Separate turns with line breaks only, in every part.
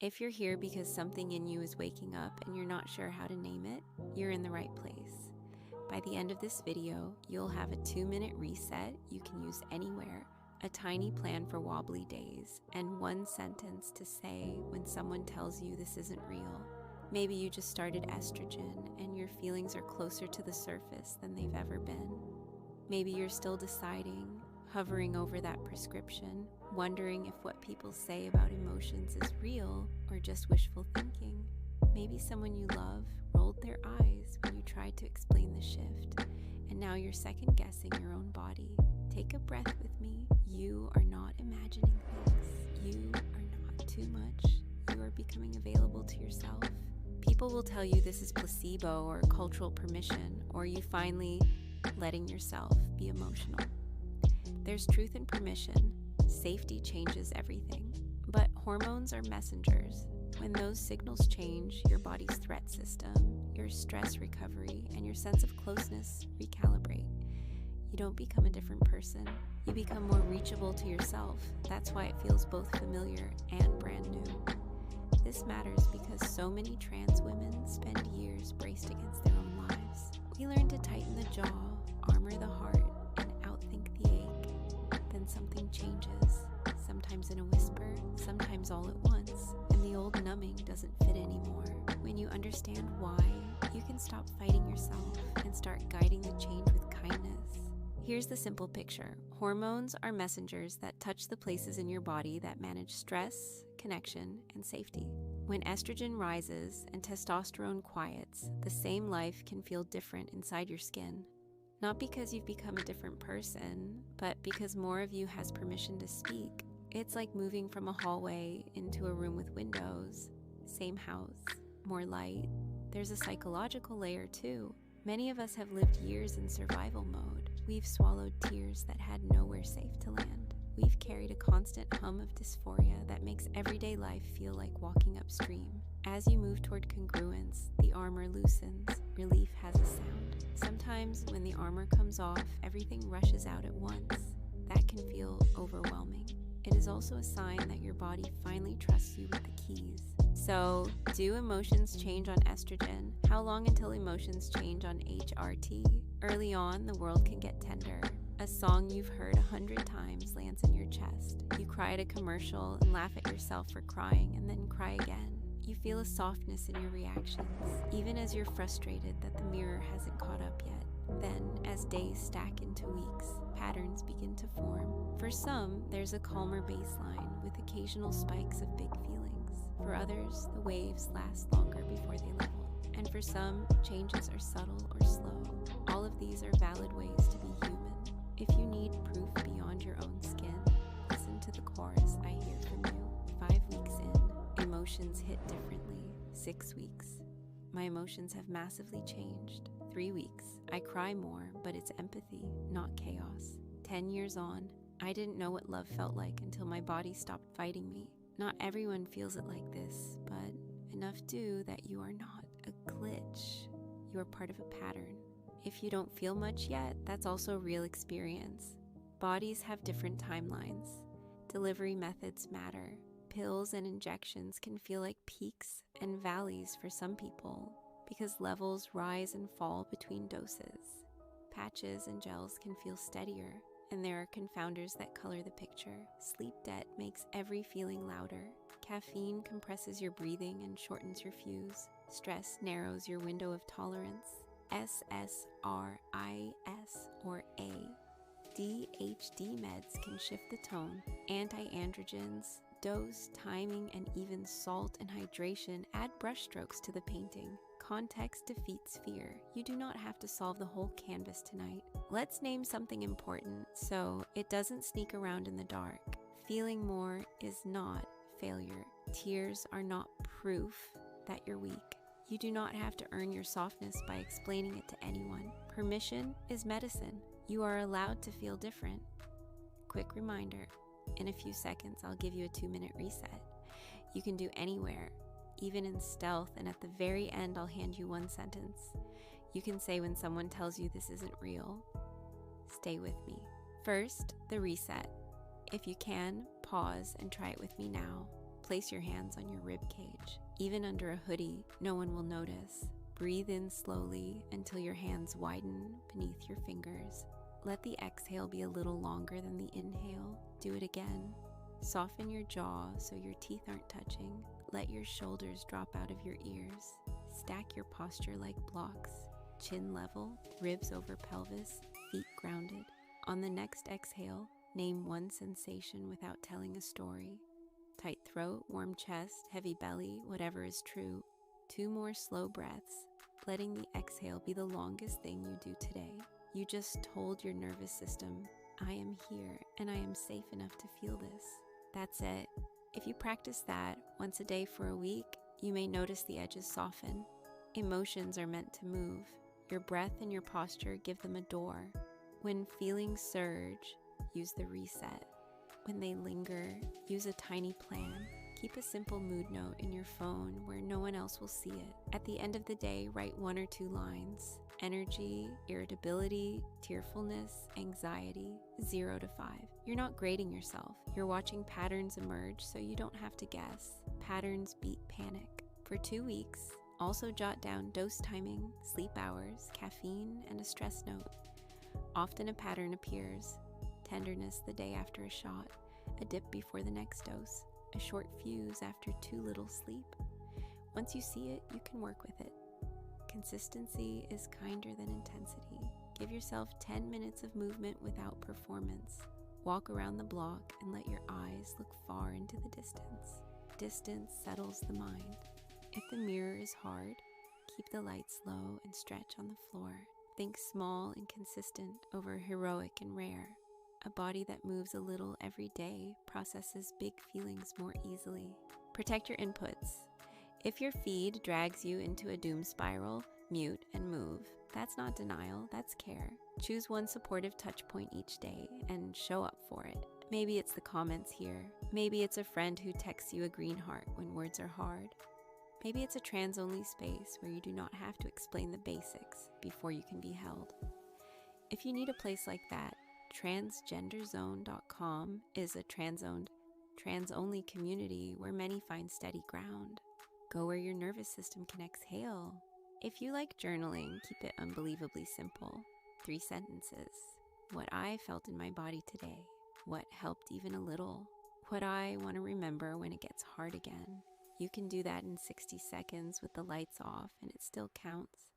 If you're here because something in you is waking up and you're not sure how to name it, you're in the right place. By the end of this video, you'll have a 2-minute reset you can use anywhere, a tiny plan for wobbly days, and one sentence to say when someone tells you this isn't real. Maybe you just started estrogen and your feelings are closer to the surface than they've ever been. Maybe you're still deciding, hovering over that prescription, wondering if what people say about emotions is real or just wishful thinking. Maybe someone you love rolled their eyes when you tried to explain the shift, and now you're second-guessing your own body. Take a breath with me. You are not imagining things. You are not too much. You are becoming available to yourself. People will tell you this is placebo or cultural permission, or you finally letting yourself be emotional. There's truth in permission. Safety changes everything. But hormones are messengers. When those signals change, your body's threat system, your stress recovery, and your sense of closeness recalibrate. You don't become a different person. You become more reachable to yourself. That's why it feels both familiar and brand new. This matters because so many trans women spend years braced against their own lives. We learn to tighten the jaw, armor the heart, and outthink the ache. Then something changes, sometimes in a whisper, sometimes all at once, and the old numbing doesn't fit anymore. When you understand why, you can stop fighting yourself and start guiding the change with kindness. Here's the simple picture. Hormones are messengers that touch the places in your body that manage stress, connection, and safety. When estrogen rises and testosterone quiets, the same life can feel different inside your skin. Not because you've become a different person, but because more of you has permission to speak. It's like moving from a hallway into a room with windows. Same house, more light. There's a psychological layer too. Many of us have lived years in survival mode. We've swallowed tears that had nowhere safe to land. We've carried a constant hum of dysphoria that makes everyday life feel like walking upstream. As you move toward congruence, the armor loosens. Relief has a sound. Sometimes when the armor comes off, everything rushes out at once. That can feel overwhelming. It is also a sign that your body finally trusts you with the keys. So, do emotions change on estrogen? How long until emotions change on HRT? Early on, the world can get tender. A song you've heard 100 times lands in your chest. You cry at a commercial and laugh at yourself for crying and then cry again. You feel a softness in your reactions, even as you're frustrated that the mirror hasn't caught up yet. Then, as days stack into weeks, patterns begin to form. For some, there's a calmer baseline with occasional spikes of big feelings. For others, the waves last longer before they level. And for some, changes are subtle or slow. All of these are valid ways to be human. If you need proof beyond your own skin, listen to the chorus I hear from you. 5 weeks in, emotions hit differently. 6 weeks, my emotions have massively changed. 3 weeks, I cry more, but it's empathy, not chaos. 10 years on, I didn't know what love felt like until my body stopped fighting me. Not everyone feels it like this, but enough do that you are not a glitch. You are part of a pattern. If you don't feel much yet, that's also a real experience. Bodies have different timelines. Delivery methods matter. Pills and injections can feel like peaks and valleys for some people because levels rise and fall between doses. Patches and gels can feel steadier, and there are confounders that color the picture. Sleep debt makes every feeling louder. Caffeine compresses your breathing and shortens your fuse. Stress narrows your window of tolerance. SSRIs or ADHD meds can shift the tone. Anti-androgens, dose, timing, and even salt and hydration add brushstrokes to the painting. Context defeats fear. You do not have to solve the whole canvas tonight. Let's name something important so it doesn't sneak around in the dark. Feeling more is not failure. Tears are not proof that you're weak. You do not have to earn your softness by explaining it to anyone. Permission is medicine. You are allowed to feel different. Quick reminder, in a few seconds I'll give you a 2-minute reset. You can do anywhere, even in stealth, and at the very end I'll hand you one sentence. You can say when someone tells you this isn't real, stay with me. First, the reset. If you can, pause and try it with me now. Place your hands on your rib cage. Even under a hoodie, no one will notice. Breathe in slowly until your hands widen beneath your fingers. Let the exhale be a little longer than the inhale. Do it again. Soften your jaw so your teeth aren't touching. Let your shoulders drop out of your ears. Stack your posture like blocks. Chin level, ribs over pelvis, feet grounded. On the next exhale, name one sensation without telling a story. Tight throat, warm chest, heavy belly, whatever is true. 2 more slow breaths, letting the exhale be the longest thing you do today. You just told your nervous system, I am here and I am safe enough to feel this. That's it. If you practice that once a day for a week, you may notice the edges soften. Emotions are meant to move. Your breath and your posture give them a door. When feelings surge, use the reset. When they linger, use a tiny plan. Keep a simple mood note in your phone where no one else will see it. At the end of the day, write 1 or 2 lines. Energy, irritability, tearfulness, anxiety, 0 to 5. You're not grading yourself. You're watching patterns emerge so you don't have to guess. Patterns beat panic. For 2 weeks, also jot down dose timing, sleep hours, caffeine, and a stress note. Often a pattern appears. Tenderness the day after a shot, a dip before the next dose, a short fuse after too little sleep. Once you see it, you can work with it. Consistency is kinder than intensity. Give yourself 10 minutes of movement without performance. Walk around the block and let your eyes look far into the distance. Distance settles the mind. If the mirror is hard, keep the lights low and stretch on the floor. Think small and consistent over heroic and rare. A body that moves a little every day processes big feelings more easily. Protect your inputs. If your feed drags you into a doom spiral, mute and move. That's not denial, that's care. Choose one supportive touch point each day and show up for it. Maybe it's the comments here. Maybe it's a friend who texts you a green heart when words are hard. Maybe it's a trans-only space where you do not have to explain the basics before you can be held. If you need a place like that, transgenderzone.com is a trans-owned, trans-only community where many find steady ground. Go where your nervous system can exhale. If you like journaling, keep it unbelievably simple. 3 sentences. What I felt in my body today. What helped even a little. What I want to remember when it gets hard again. You can do that in 60 seconds with the lights off and it still counts.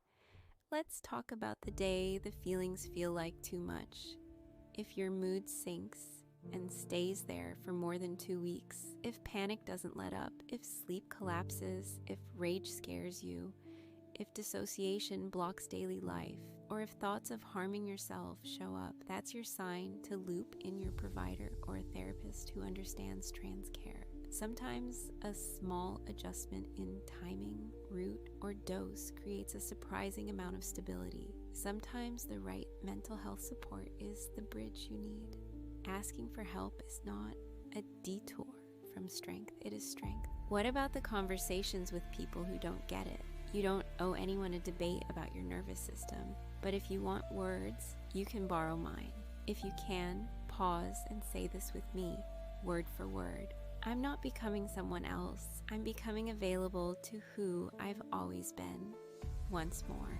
Let's talk about the day the feelings feel like too much. If your mood sinks and stays there for more than 2 weeks, if panic doesn't let up, if sleep collapses, if rage scares you, if dissociation blocks daily life, or if thoughts of harming yourself show up, that's your sign to loop in your provider or a therapist who understands trans care. Sometimes a small adjustment in timing, route, or dose creates a surprising amount of stability. Sometimes the right mental health support is the bridge you need. Asking for help is not a detour from strength, it is strength. What about the conversations with people who don't get it? You don't owe anyone a debate about your nervous system, but if you want words, you can borrow mine. If you can, pause and say this with me, word for word. I'm not becoming someone else. I'm becoming available to who I've always been. Once more.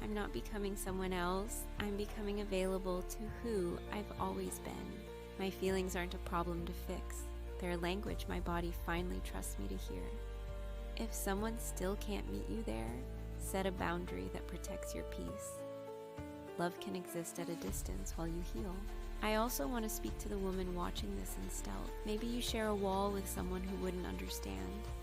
I'm not becoming someone else. I'm becoming available to who I've always been. My feelings aren't a problem to fix. They're a language my body finally trusts me to hear. If someone still can't meet you there, set a boundary that protects your peace. Love can exist at a distance while you heal. I also want to speak to the woman watching this in stealth. Maybe you share a wall with someone who wouldn't understand.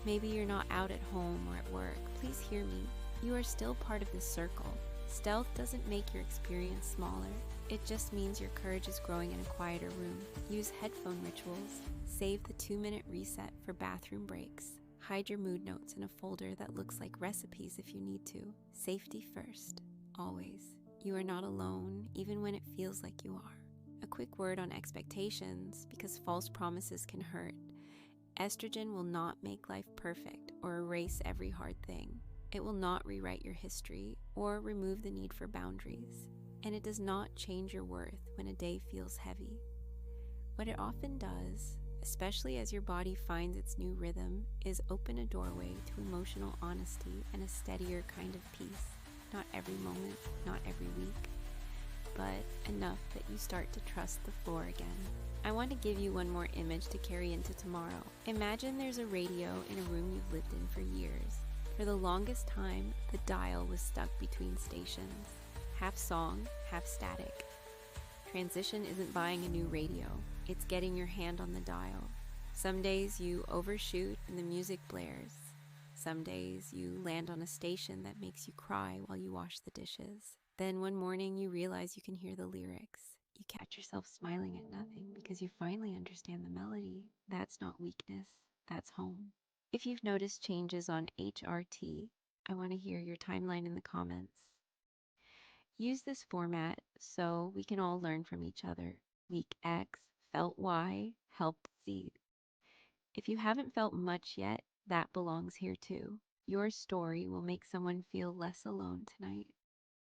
Maybe you're not out at home or at work. Please hear me. You are still part of this circle. Stealth doesn't make your experience smaller. It just means your courage is growing in a quieter room. Use headphone rituals. Save the 2-minute reset for bathroom breaks. Hide your mood notes in a folder that looks like recipes if you need to. Safety first. Always. You are not alone, even when it feels like you are. A quick word on expectations, because false promises can hurt. Estrogen will not make life perfect or erase every hard thing. It will not rewrite your history or remove the need for boundaries. And it does not change your worth when a day feels heavy. What it often does, especially as your body finds its new rhythm, is open a doorway to emotional honesty and a steadier kind of peace. Not every moment, not every week, but enough that you start to trust the floor again. I want to give you one more image to carry into tomorrow. Imagine there's a radio in a room you've lived in for years. For the longest time, the dial was stuck between stations, half song, half static. Transition isn't buying a new radio, it's getting your hand on the dial. Some days you overshoot and the music blares. Some days you land on a station that makes you cry while you wash the dishes. Then one morning you realize you can hear the lyrics. You catch yourself smiling at nothing because you finally understand the melody. That's not weakness, that's home. If you've noticed changes on HRT, I want to hear your timeline in the comments. Use this format so we can all learn from each other. Week X, felt Y, helped Z. If you haven't felt much yet, that belongs here too. Your story will make someone feel less alone tonight.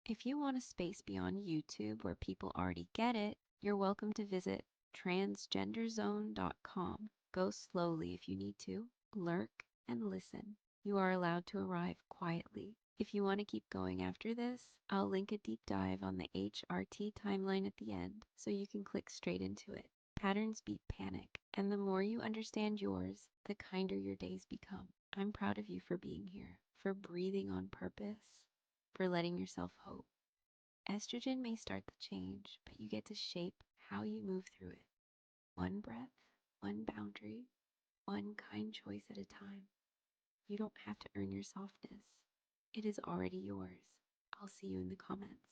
If you want a space beyond YouTube where people already get it, you're welcome to visit transgenderzone.com. Go slowly if you need to, lurk and listen. You are allowed to arrive quietly. If you want to keep going after this, I'll link a deep dive on the HRT timeline at the end so you can click straight into it. Patterns beat panic, and the more you understand yours, the kinder your days become. I'm proud of you for being here, for breathing on purpose, for letting yourself hope. Estrogen may start the change, but you get to shape how you move through it. One breath, one boundary, one kind choice at a time. You don't have to earn your softness. It is already yours. I'll see you in the comments.